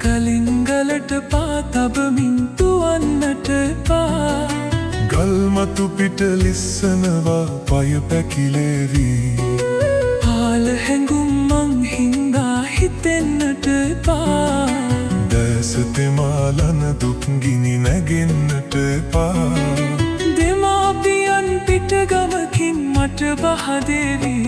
ගලින් ගලට පා තබමින් තුවන්නට එපා. ගල්මතු පිට ලිස්සනවා පය පැකිලේවී. පාල හැඟුම් මං හින්දා හිතෙන්නට එපා. දැස තෙමාලන දුක් ගිනි නැගෙන්නට එපා. දෙමාපියන් පිටගමකින් මට බහදේවී.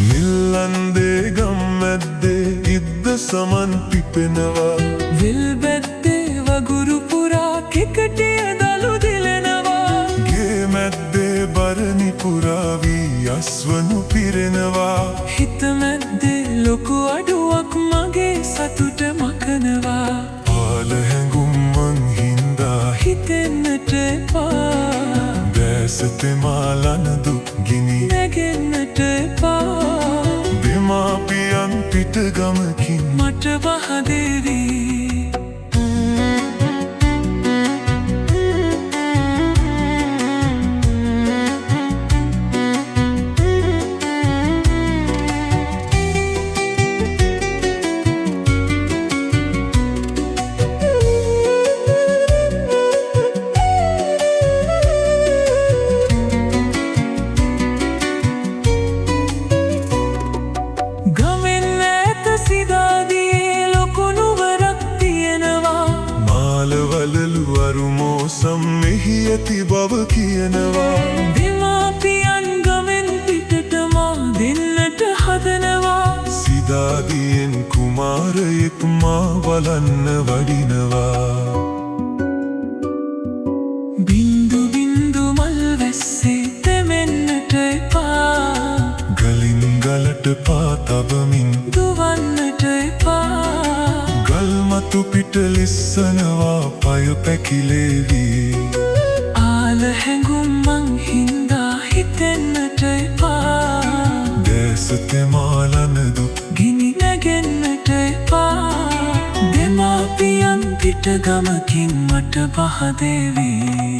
නිල්ලන්දේ ගම්මැද්දේ ඉද්ද සමන් පිපෙනවා. විල් බැද්දේ වගුරු පුරා කෙකටිය දළු දිලෙනවා. ගේ මැද්දේ බරණි පුරාවී අස්වනු පිරෙනවා. හිත මැද්දේ ලොකු අඩුවක් මගේ සතුට මකනවා. පාල හැඟුම් මං හින්දා හිතෙන්නට එපා. දැස තෙමාලන දුක් ගිනි නැගෙන්නට එපා. දෙමාපියන් පිටගමකින් මට බහදේවී. අරුමෝසම් මෙහි ඇති බව කියනවා. දෙමාපියන් ගමෙන් පිටට මා දෙන්නට හදනවා. සිදාදියෙන් කුමාරයෙක් මා බලන්න වඩිනවා. බින්දු බින්දු මල් වැස්සේ තෙමෙන්නට එපා. ගලින් ගලට පා තබමින් දුවන්නට එපා. ගල්මතු පිට ලිස්සනවා පය පැකිලේවී. ආල හැඟුම් මං හින්දා හිතෙන්නට එපා. දැස තෙමාලන දුක් ගිනි නැගෙන්නට එපා. දෙමාපියන් පිටගමකින් මට බහදේවී.